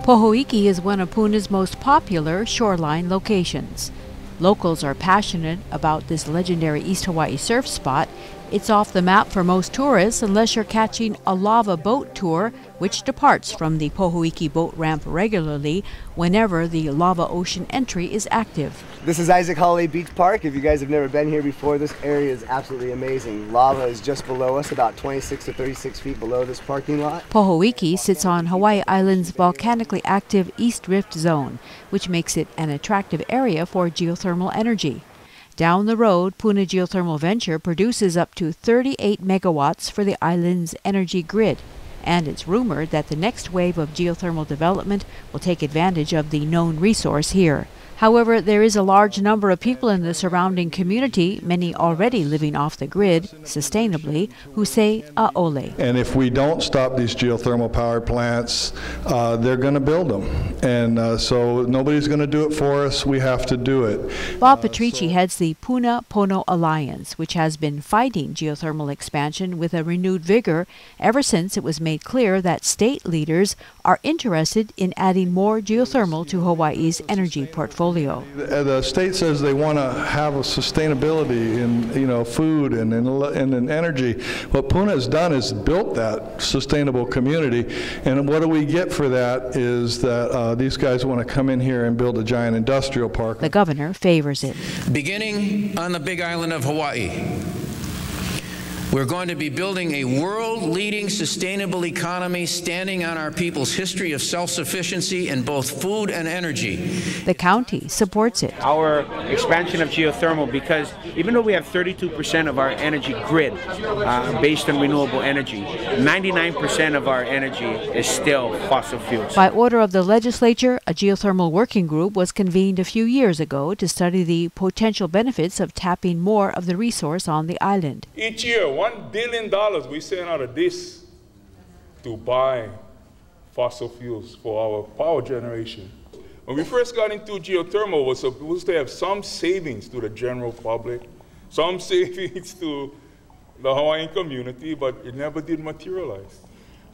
Pohoiki is one of Puna's most popular shoreline locations. Locals are passionate about this legendary East Hawaii surf spot. It's off the map for most tourists unless you're catching a lava boat tour, which departs from the Pohoiki boat ramp regularly whenever the lava ocean entry is active. This is Isaac Holiday Beach Park. If you guys have never been here before, this area is absolutely amazing. Lava is just below us, about 26 to 36 feet below this parking lot. Pohoiki sits on Hawaii Island's volcanically active East Rift Zone, which makes it an attractive area for geothermal energy. Down the road, Puna Geothermal Venture produces up to 38 megawatts for the island's energy grid. And it's rumored that the next wave of geothermal development will take advantage of the known resource here. However, there is a large number of people in the surrounding community, many already living off the grid sustainably, who say a'ole. And if we don't stop these geothermal power plants, they're going to build them. And so nobody's going to do it for us. We have to do it. Bob Patrici heads the Puna Pono Alliance, which has been fighting geothermal expansion with a renewed vigor ever since it was made clear that state leaders are interested in adding more geothermal to Hawaii's energy portfolio. The state says they want to have a sustainability in food and in energy. What Puna has done is built that sustainable community, and what do we get for that is that these guys want to come in here and build a giant industrial park. The governor favors it. Beginning on the Big Island of Hawaii, we're going to be building a world-leading sustainable economy standing on our people's history of self-sufficiency in both food and energy. The county supports it. Our expansion of geothermal, because even though we have 32% of our energy grid based on renewable energy, 99% of our energy is still fossil fuels. By order of the legislature, a geothermal working group was convened a few years ago to study the potential benefits of tapping more of the resource on the island. Each year, $1 billion we send out of this to buy fossil fuels for our power generation. When we first got into geothermal, was supposed to have some savings to the general public, some savings to the Hawaiian community, but it never did materialize.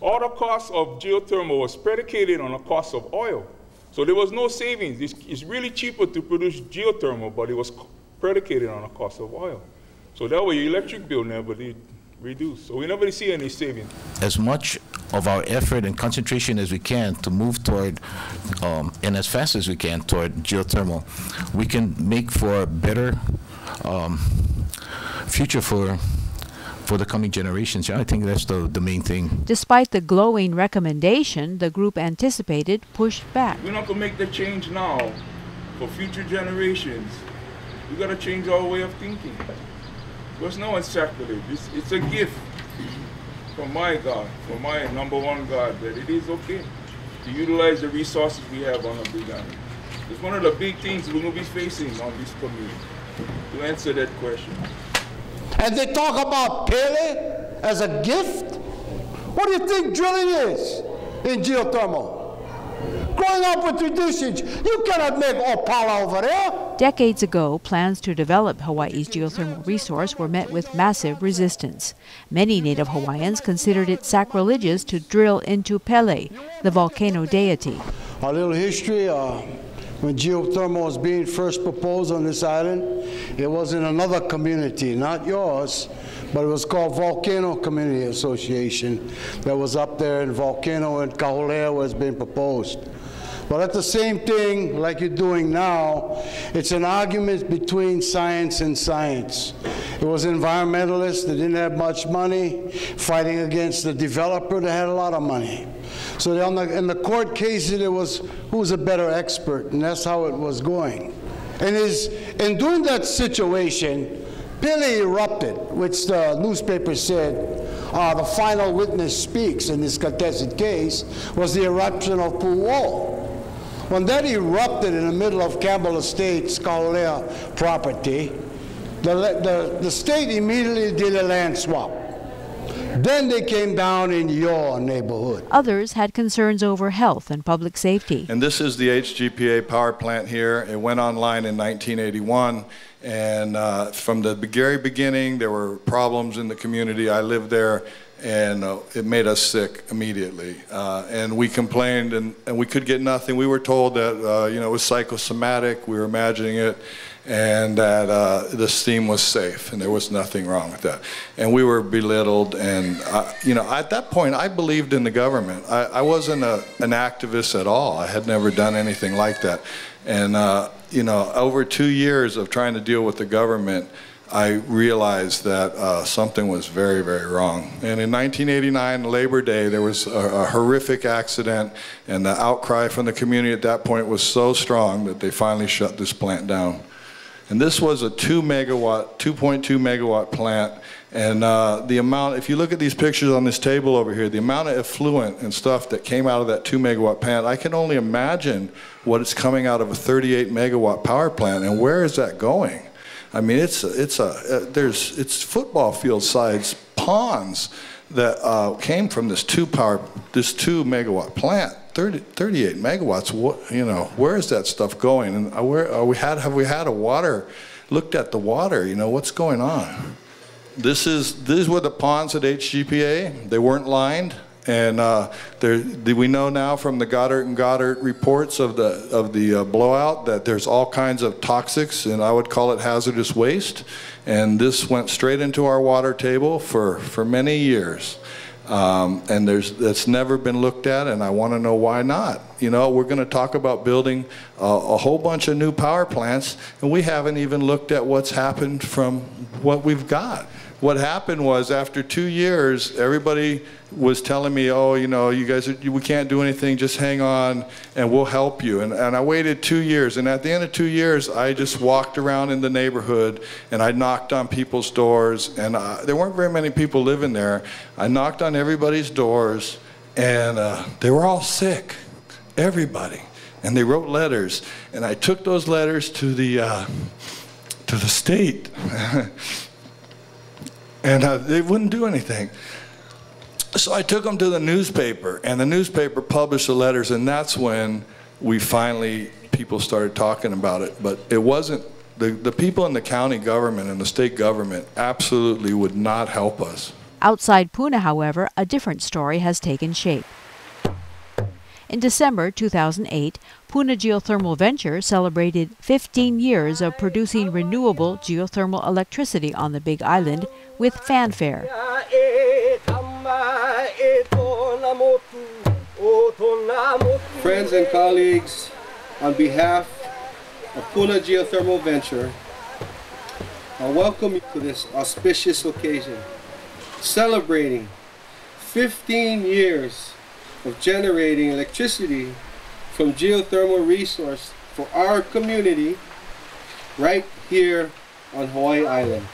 All the cost of geothermal was predicated on the cost of oil. So there was no savings. It's really cheaper to produce geothermal, but it was predicated on the cost of oil. So that way your electric bill never did reduce. So we never see any savings. As much of our effort and concentration as we can to move toward, and as fast as we can toward geothermal, we can make for a better future for the coming generations. I think that's the main thing. Despite the glowing recommendation, the group anticipated pushed back. We're not going to make the change now for future generations. We got to change our way of thinking. There's no sacrilege. It's a gift from my God, from my number one God, that it is okay to utilize the resources we have on the Big Island. It's one of the big things we're going to be facing on this community, to answer that question. And they talk about Pele as a gift? What do you think drilling is in geothermal? Growing up with traditions, you cannot make Opala over there. Decades ago, plans to develop Hawaii's geothermal resource were met with massive resistance. Many Native Hawaiians considered it sacrilegious to drill into Pele, the volcano deity. A little history, when geothermal was being first proposed on this island, it was in another community, not yours, but it was called Volcano Community Association that was up there in Volcano and Kaholea was being proposed. But at the same thing, like you're doing now, it's an argument between science and science. It was environmentalists that didn't have much money fighting against the developer that had a lot of money. So in the court cases, it was who's a better expert, and that's how it was going. And in doing that situation, Pele erupted, which the newspaper said the final witness speaks in this contested case, was the eruption of Pu'o. When that erupted in the middle of Campbell Estates, Kaolea property, the state immediately did a land swap. Then they came down in your neighborhood. Others had concerns over health and public safety. And this is the HGPA power plant here. It went online in 1981. And from the very beginning, there were problems in the community. I lived there and it made us sick immediately. And we complained, and we could get nothing. We were told that it was psychosomatic, we were imagining it, and that the steam was safe, and there was nothing wrong with that. And we were belittled, and at that point, I believed in the government. I wasn't an activist at all. I had never done anything like that. And over 2 years of trying to deal with the government, I realized that something was very, very wrong. And in 1989, Labor Day, there was a horrific accident, and the outcry from the community at that point was so strong that they finally shut this plant down. And this was a 2.2 megawatt plant. And the amount, if you look at these pictures on this table over here, the amount of effluent and stuff that came out of that 2 megawatt plant, I can only imagine what is coming out of a 38 megawatt power plant. And where is that going? I mean, it's football field size ponds that came from this 2 megawatt plant. 38 megawatts. Where is that stuff going? And have we had looked at the water? What's going on? These were the ponds at HGPA. They weren't lined, and we know now from the Goddard reports of the blowout that there's all kinds of toxics, and I would call it hazardous waste. And this went straight into our water table for many years. And that's never been looked at, and I want to know why not. We're going to talk about building a whole bunch of new power plants, and we haven't even looked at what's happened from what we've got. What happened was, after 2 years, everybody was telling me, oh, you guys, we can't do anything, just hang on, and we'll help you. And I waited 2 years, and at the end of 2 years, I just walked around in the neighborhood, and I knocked on people's doors, and there weren't very many people living there. I knocked on everybody's doors, and they were all sick, everybody. And they wrote letters, and I took those letters to the state. And they wouldn't do anything. So I took them to the newspaper, and the newspaper published the letters, and that's when people started talking about it. But it wasn't, the people in the county government and the state government absolutely would not help us. Outside Puna, however, a different story has taken shape. In December 2008, Puna Geothermal Venture celebrated 15 years of producing renewable geothermal electricity on the Big Island with fanfare. Friends and colleagues, on behalf of Puna Geothermal Venture, I welcome you to this auspicious occasion, celebrating 15 years of generating electricity from geothermal resource for our community right here on Hawaii Island.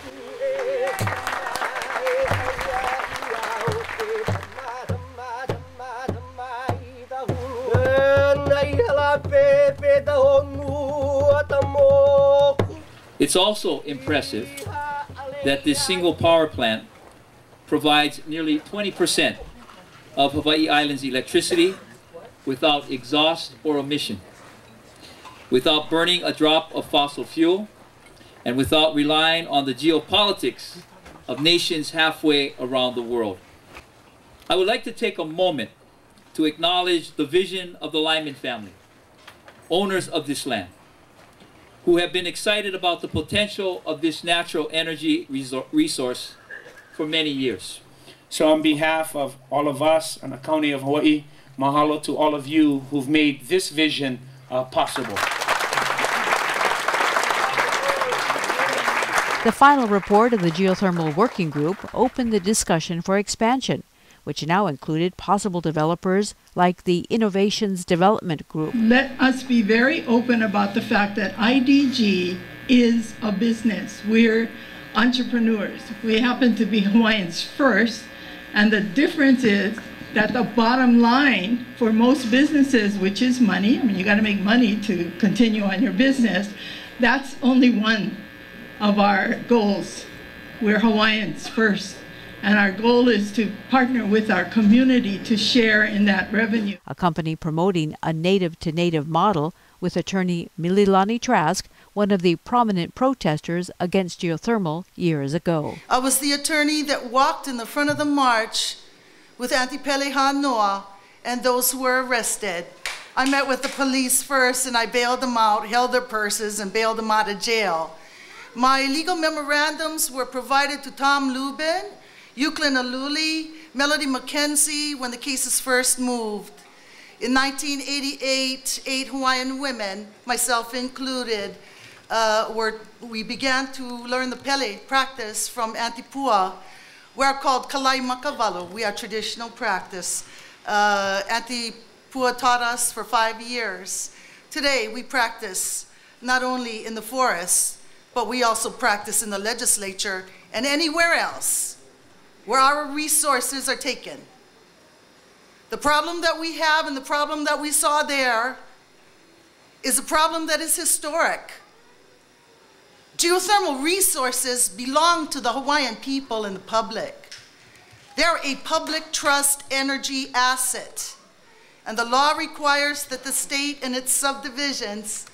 It's also impressive that this single power plant provides nearly 20% of Hawaii Island's electricity without exhaust or emission, without burning a drop of fossil fuel, and without relying on the geopolitics of nations halfway around the world. I would like to take a moment to acknowledge the vision of the Lyman family, owners of this land, who have been excited about the potential of this natural energy resource for many years. So on behalf of all of us and the County of Hawaii, mahalo to all of you who've made this vision possible. The final report of the Geothermal Working Group opened the discussion for expansion, which now included possible developers like the Innovations Development Group. Let us be very open about the fact that IDG is a business. We're entrepreneurs. We happen to be Hawaiians first, and the difference is that the bottom line for most businesses, which is money, I mean, you got to make money to continue on your business, that's only one of our goals. We're Hawaiians first, and our goal is to partner with our community to share in that revenue. A company promoting a native-to-native model with attorney Mililani Trask one of the prominent protesters against geothermal years ago. I was the attorney that walked in the front of the march with Anti-Pele Noa and those who were arrested. I met with the police first and I bailed them out, held their purses, and bailed them out of jail. My legal memorandums were provided to Tom Lubin, Euclid Aluli, Melody McKenzie when the cases first moved. In 1988, 8 Hawaiian women, myself included, we began to learn the Pele practice from Antipua. We are called Kalai Makavalu. We are traditional practice. Antipua taught us for 5 years. Today, we practice not only in the forests, but we also practice in the legislature and anywhere else where our resources are taken. The problem that we have and the problem that we saw there is a problem that is historic. Geothermal resources belong to the Hawaiian people and the public. They're a public trust energy asset. And the law requires that the state and its subdivisions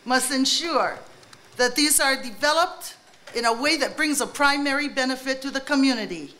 must ensure that these are developed in a way that brings a primary benefit to the community.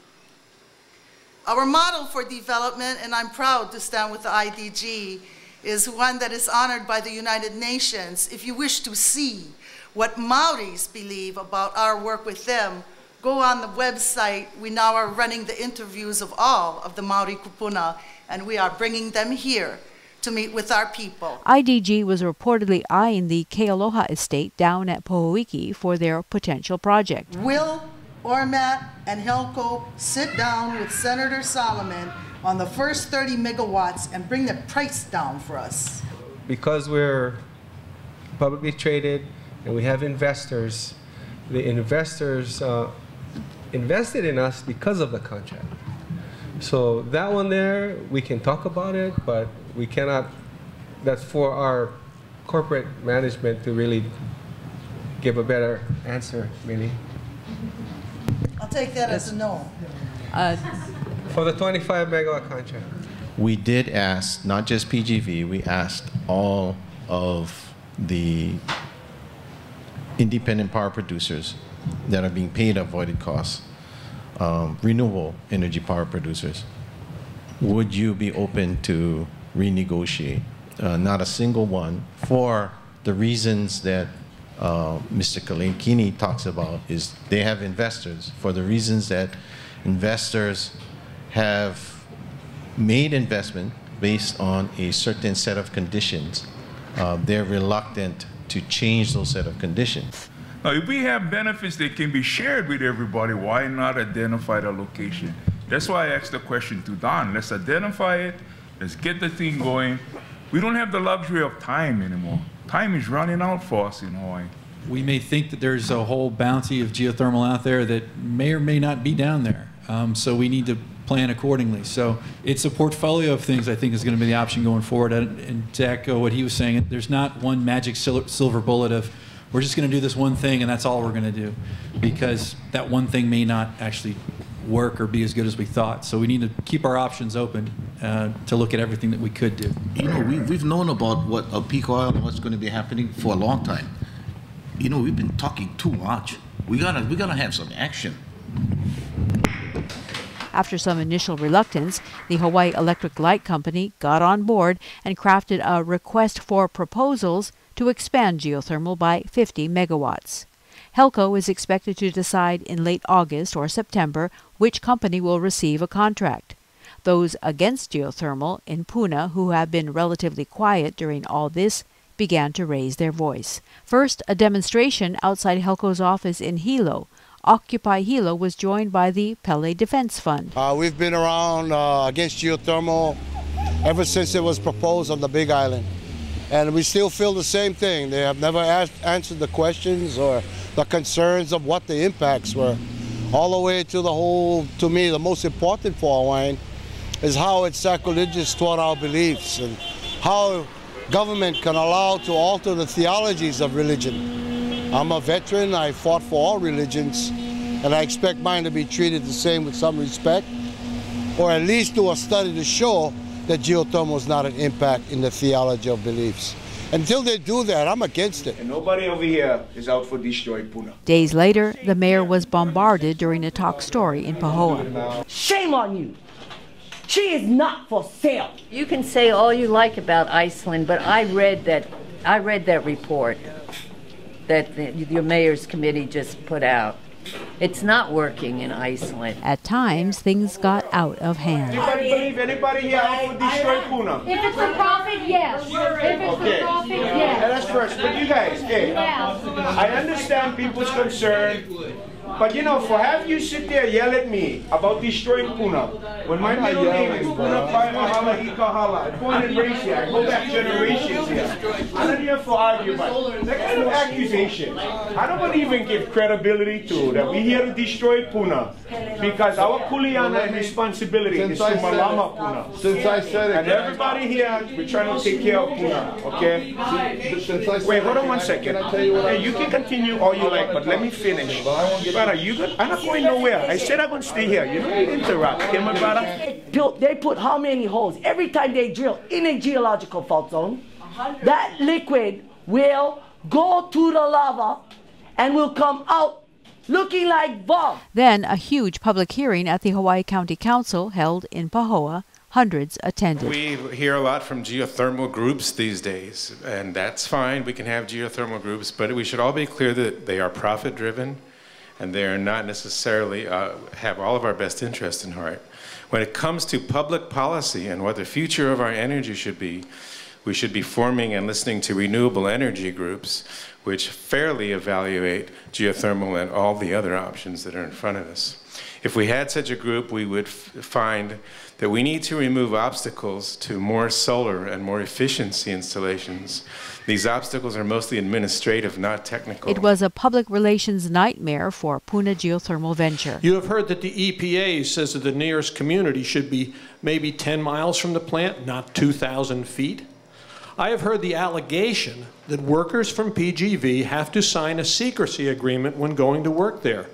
Our model for development, and I'm proud to stand with the IDG, is one that is honored by the United Nations. If you wish to see what Maoris believe about our work with them, go on the website. We now are running the interviews of all of the Maori kupuna, and we are bringing them here to meet with our people. IDG was reportedly eyeing the Kealoha estate down at Pohoiki for their potential project. Will Ormat and Helco sit down with Senator Solomon on the first 30 megawatts and bring the price down for us? Because we're publicly traded and we have investors, the investors invested in us because of the contract. So that one there, we can talk about it, but we cannot, that's for our corporate management to really give a better answer, really. I'll take that as a no. For the 25 megawatt contract. We did ask, not just PGV, we asked all of the independent power producers that are being paid avoided costs, renewable energy power producers. Would you be open to renegotiate? Not a single one, for the reasons that Mr. Kalenkini talks about, is they have investors. For the reasons that investors have made investment based on a certain set of conditions, they're reluctant to change those set of conditions. Now, if we have benefits that can be shared with everybody, why not identify the location? That's why I asked the question to Don. Let's identify it. Let's get the thing going. We don't have the luxury of time anymore. Time is running out for us in Hawaii. We may think that there's a whole bounty of geothermal out there that may or may not be down there. So we need to plan accordingly. So it's a portfolio of things I think is going to be the option going forward. And to echo what he was saying, there's not one magic silver bullet of we're just going to do this one thing and that's all we're going to do, because that one thing may not actually work or be as good as we thought. So we need to keep our options open to look at everything that we could do. You know, we've known about what a peak oil and what's going to be happening for a long time. You know, we've been talking too much. We gotta have some action. After some initial reluctance, the Hawaii Electric Light Company got on board and crafted a request for proposals to expand geothermal by 50 megawatts. Helco is expected to decide in late August or September which company will receive a contract. Those against geothermal in Puna, who have been relatively quiet during all this, began to raise their voice. First, a demonstration outside Helco's office in Hilo. Occupy Hilo was joined by the Pele Defense Fund. We've been around against geothermal ever since it was proposed on the Big Island. And we still feel the same thing. They have never answered the questions or the concerns of what the impacts were. All the way to the whole, to me, the most important for Hawaiian is how it's sacrilegious toward our beliefs and how government can allow to alter the theologies of religion. I'm a veteran, I fought for all religions, and I expect mine to be treated the same with some respect, or at least do a study to show that geothermal is not an impact in the theology of beliefs. Until they do that, I'm against it. And nobody over here is out for destroying Puna. Days later, the mayor was bombarded during a talk story in Pahoa. Shame on you. She is not for sale. You can say all you like about Iceland, but I read that report that your mayor's committee just put out. It's not working in Iceland. At times, things got out of hand. Anybody believe anybody here out for destroy Puna? If it's for profit, yes. If it's for profit, yes. That's first. But you guys, hey, I understand people's concern. But you know, for have you sit there yell at me about destroying Puna, when my middle name is Puna Hala Ikahala, born and raised here, I go back generations here. I'm not here for argument. That kind of accusation, I don't even give credibility to that we're here to destroy Puna, because our kuleana and responsibility is to malama Puna. Since I said it, and everybody here, we're trying to take care of Puna, okay? Wait, hold on one second. Hey, you can continue all you like, but let me finish. Brother, I'm not going nowhere. I said I'm going to stay here. You don't interrupt. Okay, my brother? They put how many holes? Every time they drill in a geological fault zone, that liquid will go to the lava and will come out looking like Bob. Then a huge public hearing at the Hawaii County Council held in Pahoa. Hundreds attended. We hear a lot from geothermal groups these days, and that's fine. We can have geothermal groups, but we should all be clear that they are profit-driven, and they are not necessarily have all of our best interests in heart. When it comes to public policy and what the future of our energy should be, we should be forming and listening to renewable energy groups which fairly evaluate geothermal and all the other options that are in front of us. If we had such a group, we would find that we need to remove obstacles to more solar and more efficiency installations. These obstacles are mostly administrative, not technical. It was a public relations nightmare for Puna Geothermal Venture. You have heard that the EPA says that the nearest community should be maybe 10 miles from the plant, not 2,000 feet. I have heard the allegation that workers from PGV have to sign a secrecy agreement when going to work there.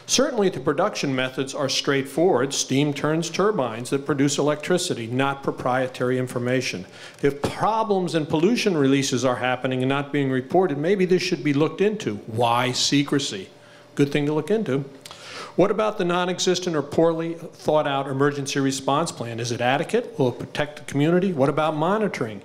Certainly the production methods are straightforward. Steam turns turbines that produce electricity, not proprietary information. If problems and pollution releases are happening and not being reported, maybe this should be looked into. Why secrecy? Good thing to look into. What about the non-existent or poorly thought out emergency response plan? Is it adequate? Will it protect the community? What about monitoring?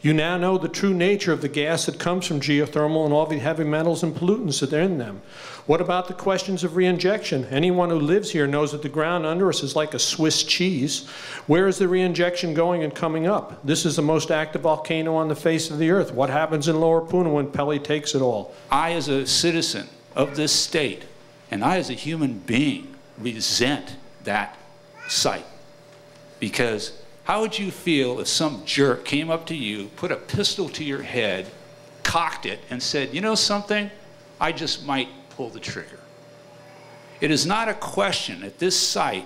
You now know the true nature of the gas that comes from geothermal and all the heavy metals and pollutants that are in them. What about the questions of reinjection? Anyone who lives here knows that the ground under us is like a Swiss cheese. Where is the reinjection going and coming up? This is the most active volcano on the face of the earth. What happens in Lower Puna when Pele takes it all? I, as a citizen of this state, and I, as a human being, resent that site. Because how would you feel if some jerk came up to you, put a pistol to your head, cocked it, and said, you know something, I just might pull the trigger? It is not a question at this site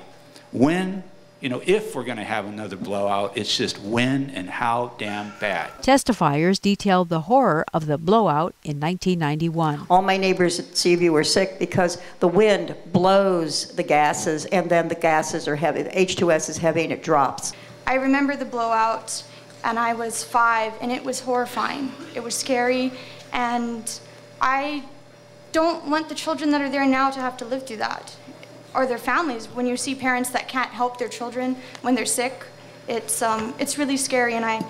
when, if we're going to have another blowout, it's just when and how damn bad. Testifiers detailed the horror of the blowout in 1991. All my neighbors at Seaview were sick because the wind blows the gases, and then the gases are heavy. The H2S is heavy and it drops. I remember the blowout, and I was 5, and it was horrifying. It was scary, and I don't want the children that are there now to have to live through that, or their families. When you see parents that can't help their children when they're sick, it's really scary, and I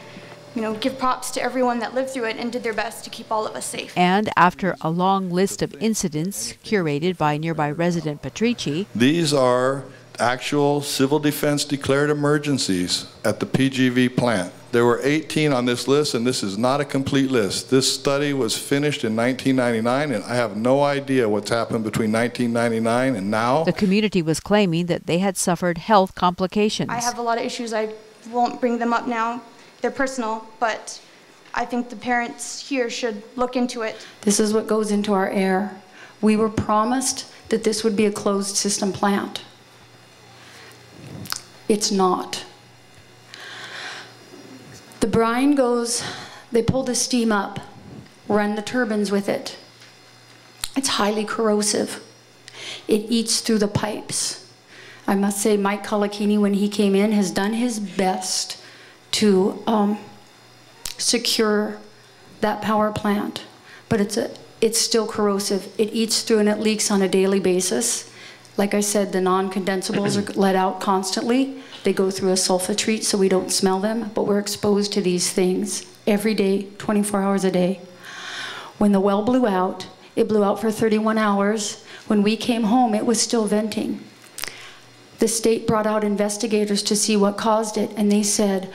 give props to everyone that lived through it and did their best to keep all of us safe. And after a long list of incidents curated by nearby resident Patrici, these are actual civil defense declared emergencies at the PGV plant. There were 18 on this list, and this is not a complete list. This study was finished in 1999, and I have no idea what's happened between 1999 and now. The community was claiming that they had suffered health complications. I have a lot of issues. I won't bring them up now. They're personal, but I think the parents here should look into it. This is what goes into our air. We were promised that this would be a closed system plant. It's not. The brine goes, they pull the steam up, run the turbines with it. It's highly corrosive. It eats through the pipes. I must say Mike Kalakini, when he came in, has done his best to secure that power plant, but it's still corrosive. It eats through and it leaks on a daily basis. Like I said, the non-condensables are let out constantly. They go through a sulfatreat so we don't smell them, but we're exposed to these things every day, 24 hours a day. When the well blew out, it blew out for 31 hours. When we came home, it was still venting. The state brought out investigators to see what caused it, and they said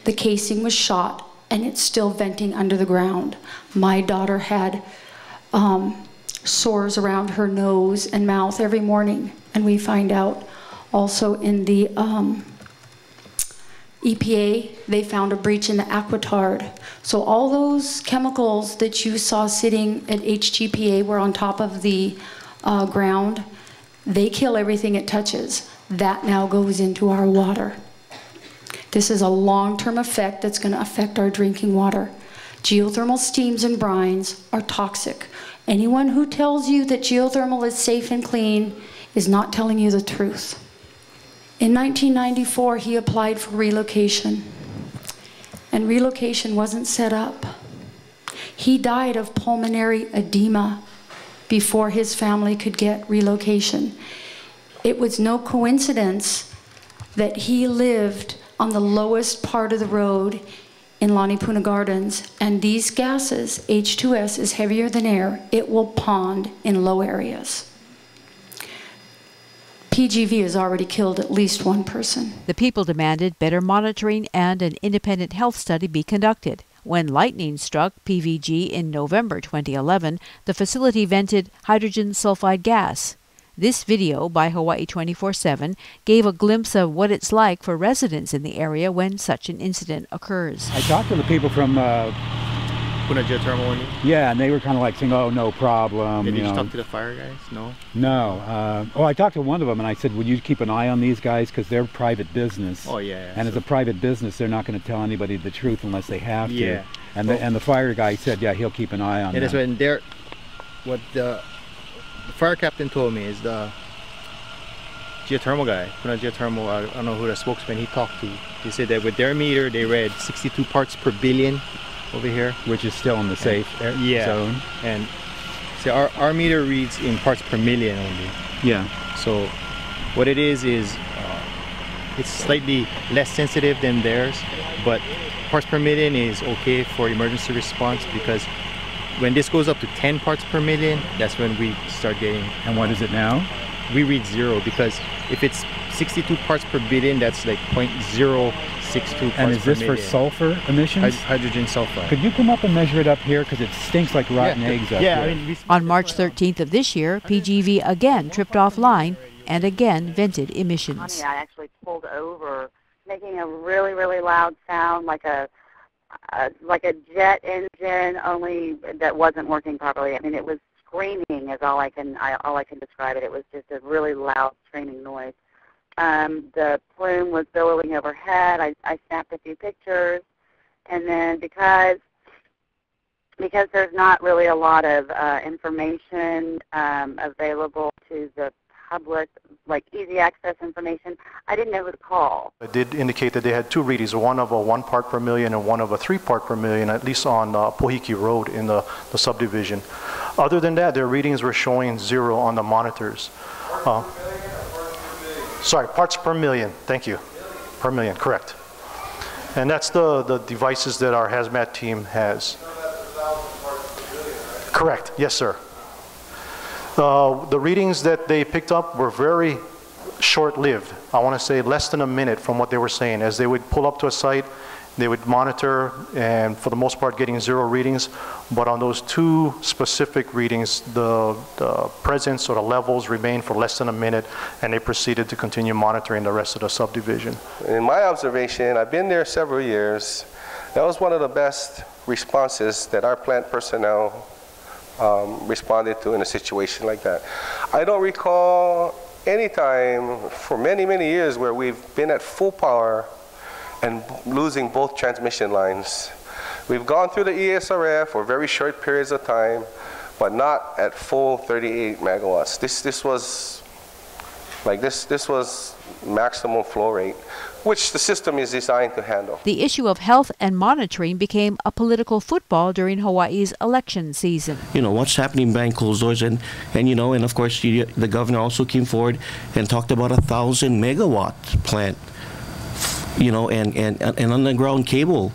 the casing was shot and it's still venting under the ground. My daughter had sores around her nose and mouth every morning, and we find out also in the EPA, they found a breach in the aquitard. So all those chemicals that you saw sitting at HGPA were on top of the ground. They kill everything it touches. That now goes into our water. This is a long-term effect that's going to affect our drinking water. Geothermal steams and brines are toxic. Anyone who tells you that geothermal is safe and clean is not telling you the truth. In 1994, he applied for relocation, and relocation wasn't set up. He died of pulmonary edema before his family could get relocation. It was no coincidence that he lived on the lowest part of the road in Lani Puna Gardens, and these gases, H2S, is heavier than air. It will pond in low areas. PGV has already killed at least one person. The people demanded better monitoring and an independent health study be conducted. When lightning struck PVG in November 2011, the facility vented hydrogen sulfide gas. This video by Hawaii 24/7 gave a glimpse of what it's like for residents in the area when such an incident occurs. I talked to the people from Puna geothermal. Yeah, and they were kind of like saying, "Oh, no problem." Did you talk to the fire guys? No. No. I talked to one of them, and I said, "Would you keep an eye on these guys because they're private business?" Oh yeah. And as a private business, they're not going to tell anybody the truth unless they have to. Yeah. And the fire guy said, "Yeah, he'll keep an eye on." It is when they're what the fire captain told me is the geothermal guy, Puna geothermal. I don't know who the spokesman he talked to. He said that with their meter, they read 62 parts per billion. Over here, which is still in the safe zone. And so our meter reads in parts per million only. Yeah. So what it is it's slightly less sensitive than theirs, but parts per million is okay for emergency response, because when this goes up to 10 parts per million, that's when we start getting. And what is it now? We read 0, because if it's 62 parts per billion, that's like 0.062 parts per million. And is this for sulfur emissions? Hydrogen sulfide. Could you come up and measure it up here? Because it stinks like rotten eggs up here. On March 13th of this year, PGV again tripped offline and again vented emissions. I actually pulled over, making a really, really loud sound, like a jet engine, only that wasn't working properly. I mean, it was screaming is all I can describe it. It was just a really loud screaming noise. The plume was billowing overhead. I snapped a few pictures, and then because there's not really a lot of information available to the public, like easy access information, I didn't know who to call. It did indicate that they had two readings, one of a 1 part per million and one of a 3 part per million, at least on Pohiki Road in the subdivision. Other than that, their readings were showing 0 on the monitors. Sorry, parts per million, thank you. Per million, correct. And that's the devices that our hazmat team has. Correct, yes sir. The readings that they picked up were very short-lived. I want to say less than a minute from what they were saying. As they would pull up to a site, they would monitor, and for the most part getting 0 readings. But on those 2 specific readings, the presence or the levels remained for less than a minute, and they proceeded to continue monitoring the rest of the subdivision. In my observation, I've been there several years, that was one of the best responses that our plant personnel responded to in a situation like that. I don't recall any time for many, many years where we've been at full power and losing both transmission lines. We've gone through the ESRF for very short periods of time, but not at full 38 megawatts. This was Like this was maximum flow rate, which the system is designed to handle. The issue of health and monitoring became a political football during Hawaii's election season. You know, what's happening behind closed doors, and you know, and of course the governor also came forward and talked about 1,000 megawatt plant, you know, and underground cable.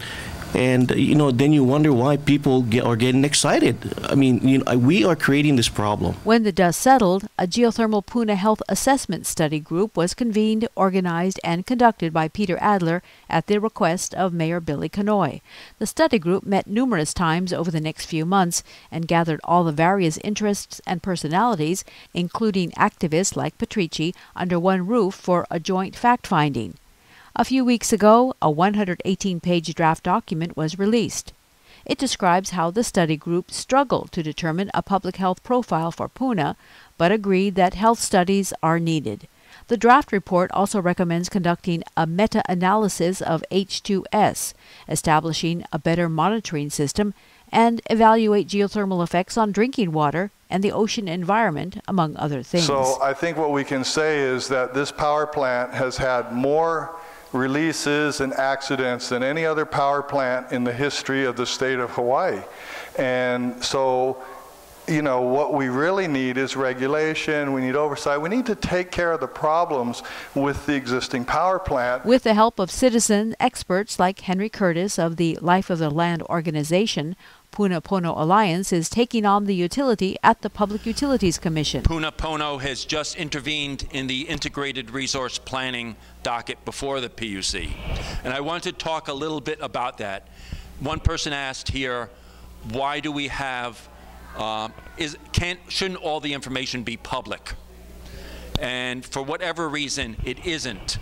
And, you know, then you wonder why people are getting excited. I mean, you know, we are creating this problem. When the dust settled, a geothermal Puna health assessment study group was convened, organized, and conducted by Peter Adler at the request of Mayor Billy Kanoy. The study group met numerous times over the next few months and gathered all the various interests and personalities, including activists like Patrici, under one roof for a joint fact-finding. A few weeks ago, a 118-page draft document was released. It describes how the study group struggled to determine a public health profile for Puna, but agreed that health studies are needed. The draft report also recommends conducting a meta-analysis of H2S, establishing a better monitoring system, and evaluate geothermal effects on drinking water and the ocean environment, among other things. So I think what we can say is that this power plant has had more releases and accidents than any other power plant in the history of the state of Hawaii. And so, you know, what we really need is regulation, we need oversight, we need to take care of the problems with the existing power plant. With the help of citizen experts like Henry Curtis of the Life of the Land organization, Puna Pono Alliance is taking on the utility at the Public Utilities Commission. Puna Pono has just intervened in the integrated resource planning docket before the PUC. And I want to talk a little bit about that. One person asked here, why do we have, shouldn't all the information be public? And for whatever reason, it isn't.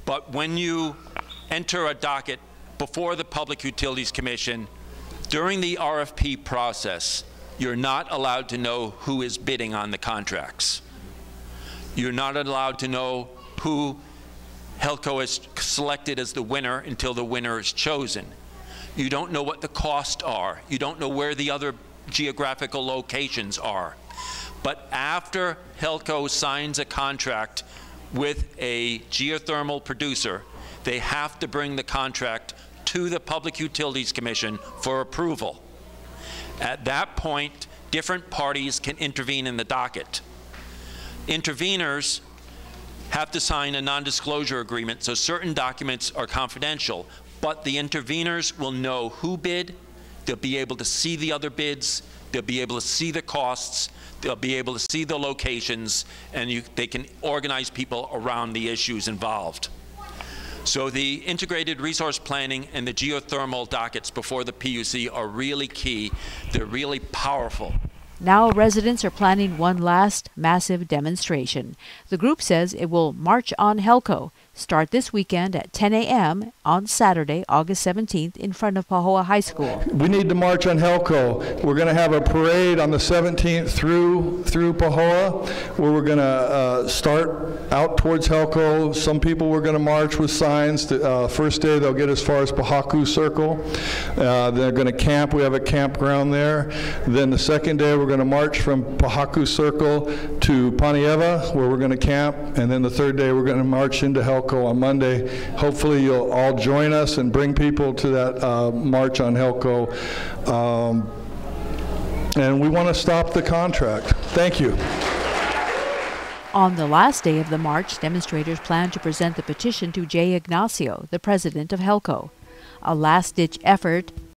But when you enter a docket before the Public Utilities Commission, during the RFP process, you're not allowed to know who is bidding on the contracts. You're not allowed to know who Helco has selected as the winner until the winner is chosen. You don't know what the costs are. You don't know where the other geographical locations are. But after Helco signs a contract with a geothermal producer, they have to bring the contract to the Public Utilities Commission for approval. At that point, different parties can intervene in the docket. Interveners have to sign a non-disclosure agreement, so certain documents are confidential, but the interveners will know who bid, they'll be able to see the other bids, they'll be able to see the costs, they'll be able to see the locations, and they can organize people around the issues involved. So the integrated resource planning and the geothermal dockets before the PUC are really key. They're really powerful. Now residents are planning one last massive demonstration. The group says it will march on Helco, start this weekend at 10 a.m. on Saturday, August 17th, in front of Pahoa High School. We need to march on Helco. We're going to have a parade on the 17th through Pahoa, where we're going to start out towards Helco. Some people we're going to march with signs. First day they'll get as far as Pahaku Circle. They're going to camp. We have a campground there. Then the second day we're going to march from Pahaku Circle to Panieva, where we're going to camp. And then the third day we're going to march into Helco on Monday. Hopefully you'll all join us and bring people to that march on Helco. And we want to stop the contract. Thank you. On the last day of the march, demonstrators plan to present the petition to Jay Ignacio, the president of Helco. A last-ditch effort